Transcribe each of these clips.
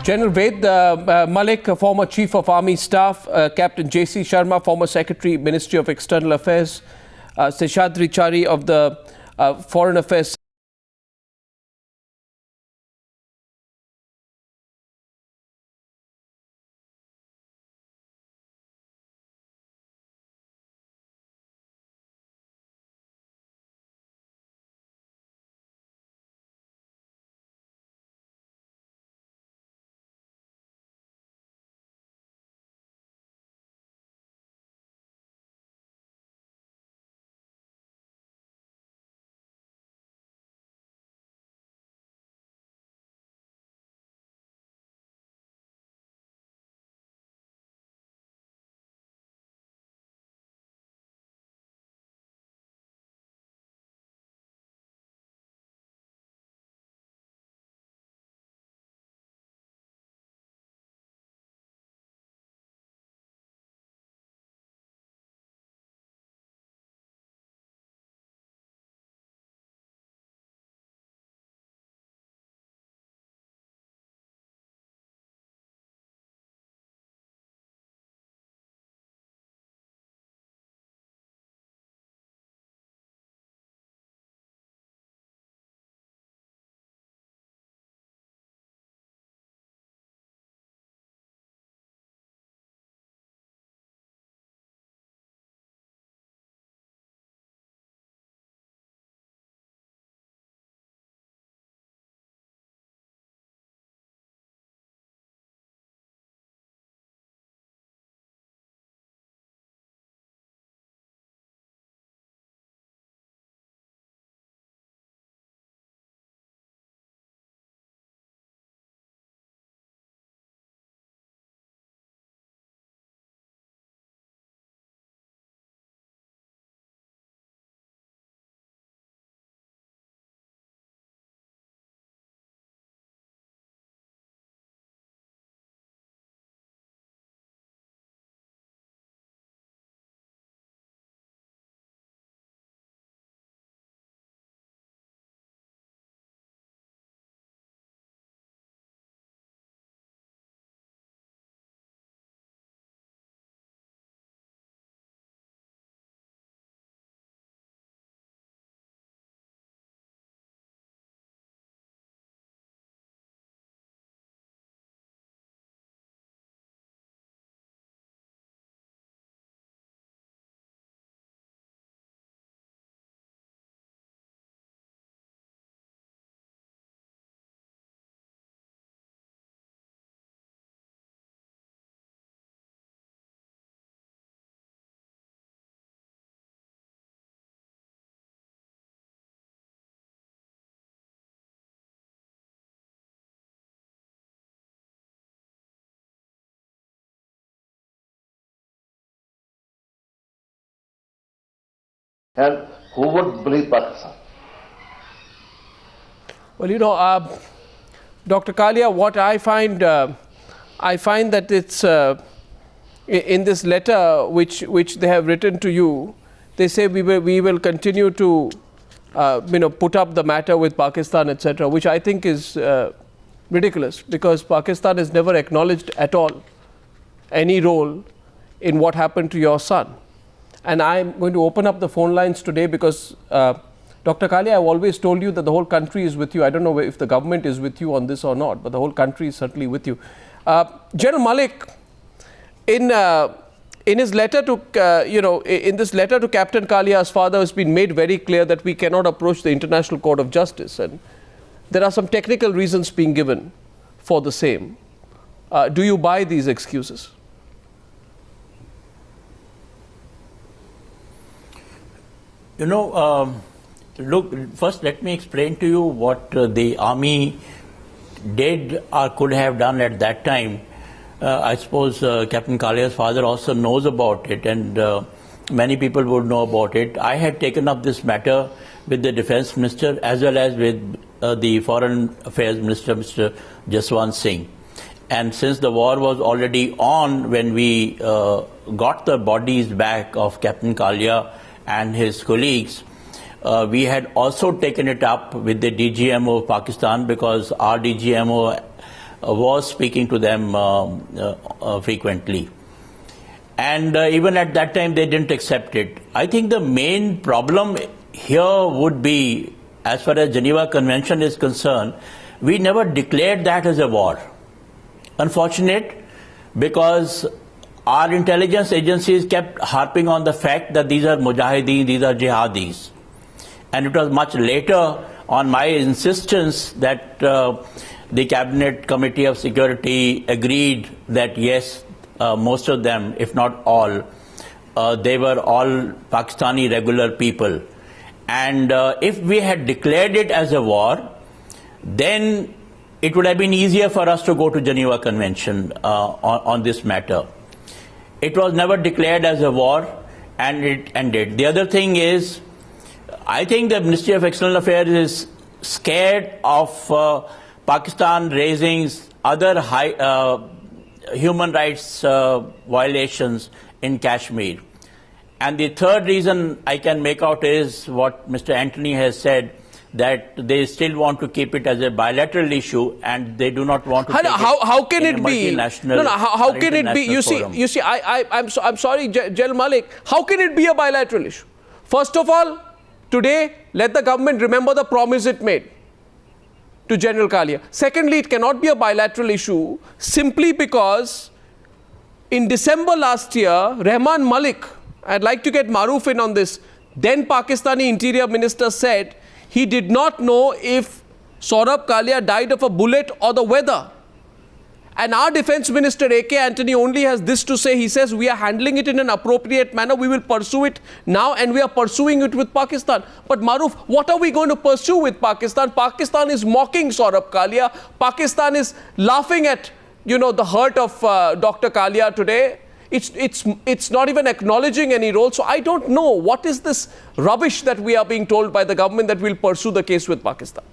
General Ved Malik, former Chief of Army Staff, Captain J.C. Sharma, former Secretary, Ministry of External Affairs, Seshadri Chari of the Foreign Affairs. And who would believe Pakistan? Well, you know, Dr. Kalia, what I find that it's in this letter which they have written to you, they say we will continue to put up the matter with Pakistan, etc., which I think is ridiculous, because Pakistan has never acknowledged at all any role in what happened to your son. And I'm going to open up the phone lines today because, Dr. Kalia, I've always told you that the whole country is with you. I don't know if the government is with you on this or not, but the whole country is certainly with you. General Malik, in his letter to, in this letter to Captain Kalia's father, it's been made very clear that we cannot approach the International Court of Justice. And there are some technical reasons being given for the same. Do you buy these excuses? You know, look, first let me explain to you what the army did or could have done at that time. I suppose Captain Kalia's father also knows about it, and many people would know about it. I had taken up this matter with the Defence Minister as well as with the Foreign Affairs Minister, Mr. Jaswant Singh. And since the war was already on when we got the bodies back of Captain Kalia and his colleagues, we had also taken it up with the DGMO of Pakistan because our DGMO was speaking to them frequently. And even at that time, they didn't accept it. I think the main problem here would be, as far as Geneva Convention is concerned, we never declared that as a war. Unfortunate, because our intelligence agencies kept harping on the fact that these are mujahideen, these are jihadis. And it was much later, on my insistence, that the Cabinet Committee of Security agreed that yes, most of them, if not all, they were all Pakistani regular people. And if we had declared it as a war, then it would have been easier for us to go to Geneva Convention on this matter. It was never declared as a war, and it ended. The other thing is, I think the Ministry of External Affairs is scared of Pakistan raising other human rights violations in Kashmir. And the third reason I can make out is what Mr. Antony has said, that they still want to keep it as a bilateral issue and they do not want to take how can it it be? How can it be? You see, I'm sorry, General Malik, how can it be a bilateral issue? First of all, today, let the government remember the promise it made to General Kalia. Secondly, it cannot be a bilateral issue simply because in December last year, Rahman Malik, I'd like to get Maroof in on this, then Pakistani Interior Minister said he did not know if Saurabh Kalia died of a bullet or the weather. And our Defence Minister A.K. Antony only has this to say. He says we are handling it in an appropriate manner. We will pursue it now and we are pursuing it with Pakistan. But Maroof, what are we going to pursue with Pakistan? Pakistan is mocking Saurabh Kalia. Pakistan is laughing at, the hurt of Dr. Kalia today. It's not even acknowledging any role. So I don't know what is this rubbish that we are being told by the government that we'll pursue the case with Pakistan.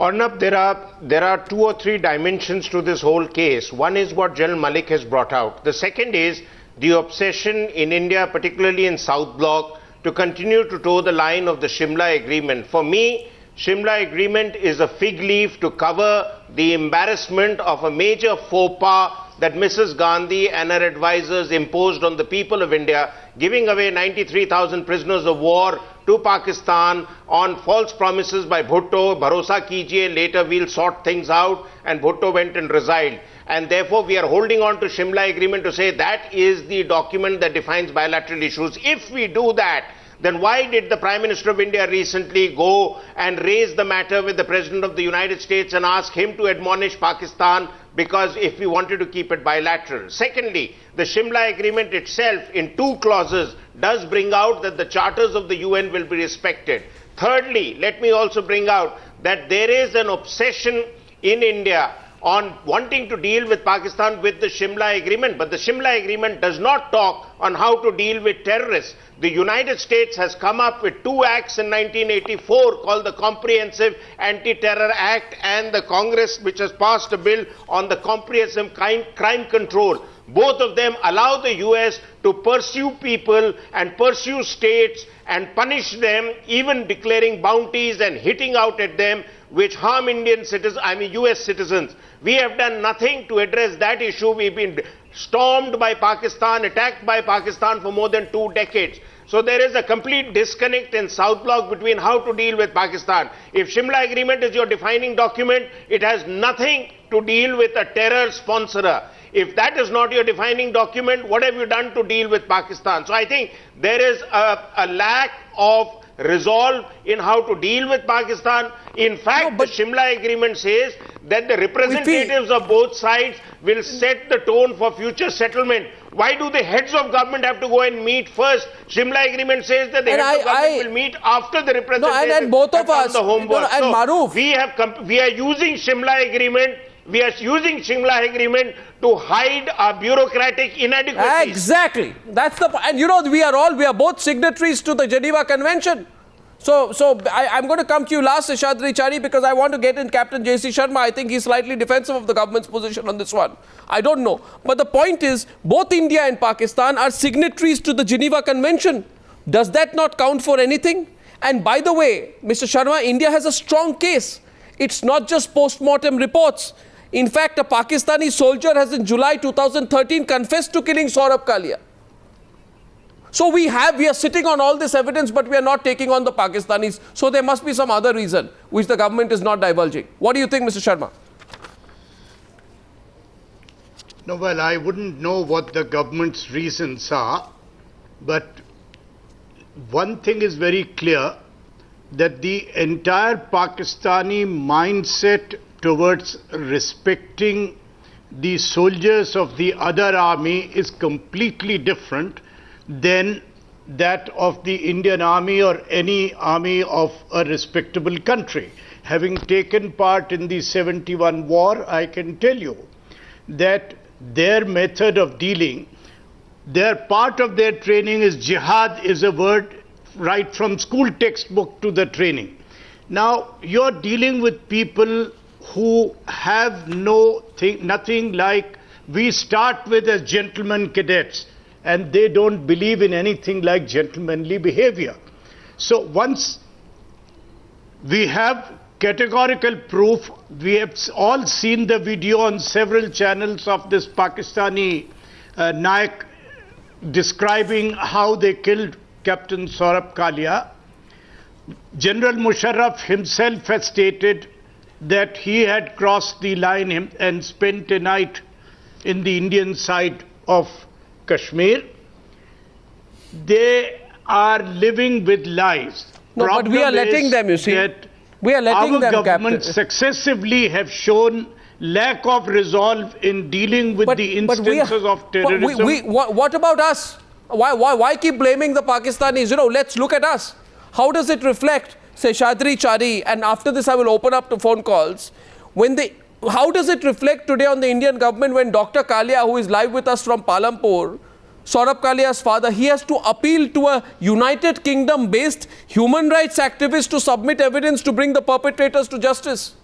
Arnab, there are 2 or 3 dimensions to this whole case. One is what General Malik has brought out. The second is the obsession in India, particularly in South Bloc, to continue to toe the line of the Shimla Agreement. For me, Shimla Agreement is a fig leaf to cover the embarrassment of a major faux pas that Mrs. Gandhi and her advisors imposed on the people of India, giving away 93,000 prisoners of war to Pakistan on false promises by Bhutto, Bharosa kijiye, later we'll sort things out, and Bhutto went and resigned. And therefore we are holding on to Shimla Agreement to say that is the document that defines bilateral issues. If we do that, then why did the Prime Minister of India recently go and raise the matter with the President of the United States and ask him to admonish Pakistan, because if we wanted to keep it bilateral? Secondly, the Shimla Agreement itself in 2 clauses does bring out that the charters of the UN will be respected. Thirdly, let me also bring out that there is an obsession in India on wanting to deal with Pakistan with the Shimla Agreement, but the Shimla Agreement does not talk on how to deal with terrorists. The United States has come up with 2 acts in 1984 called the Comprehensive Anti-Terror Act and the Congress, which has passed a bill on the Comprehensive Crime Control. Both of them allow the US to pursue people and pursue states and punish them, even declaring bounties and hitting out at them, which harm US citizens. We have done nothing to address that issue. We've been stormed by Pakistan, attacked by Pakistan for more than 2 decades. So there is a complete disconnect in South Bloc between how to deal with Pakistan. If Shimla Agreement is your defining document, it has nothing to deal with a terror sponsorer. If that is not your defining document, what have you done to deal with Pakistan? So I think there is a lack of resolve in how to deal with Pakistan. In fact, the Shimla Agreement says that the representatives of both sides will set the tone for future settlement. Why do the heads of government have to go and meet first? Shimla Agreement says that the heads of government will meet after the representatives and both of us, the homework. and Maroof, we are using Shimla Agreement. We are using Shimla Agreement to hide our bureaucratic inadequacies. Exactly. That's the point. And we are both signatories to the Geneva Convention. So I'm going to come to you last, Seshadri Chari, because I want to get in Captain J.C. Sharma. I think he's slightly defensive of the government's position on this one. I don't know. But the point is, both India and Pakistan are signatories to the Geneva Convention. Does that not count for anything? And by the way, Mr. Sharma, India has a strong case. It's not just post-mortem reports. In fact, a Pakistani soldier has in July 2013 confessed to killing Saurabh Kalia. So we are sitting on all this evidence, but we are not taking on the Pakistanis. So there must be some other reason which the government is not divulging. What do you think, Mr. Sharma? No, well, I wouldn't know what the government's reasons are, but one thing is very clear, that the entire Pakistani mindset towards respecting the soldiers of the other army is completely different than that of the Indian army or any army of a respectable country. Having taken part in the 71 war, I can tell you that their method of dealing, their part of their training is jihad is a word right from school textbook to the training. Now, you're dealing with people who have nothing like we start with as gentlemen cadets, and they don't believe in anything like gentlemanly behavior. So once we have categorical proof, we have all seen the video on several channels of this Pakistani Naik describing how they killed Captain Saurabh Kalia. General Musharraf himself has stated that he had crossed the line and spent a night in the Indian side of Kashmir. They are living with lies. No, but we are letting them, you see. We are letting them, Our government Captain. successively have shown lack of resolve in dealing with the instances of terrorism. What about us? Why keep blaming the Pakistanis? Let's look at us. How does it reflect, Seshadri Chari, and after this I will open up to phone calls. How does it reflect today on the Indian government when Dr. Kalia, who is live with us from Palampur, Saurabh Kalia's father, he has to appeal to a United Kingdom-based human rights activist to submit evidence to bring the perpetrators to justice?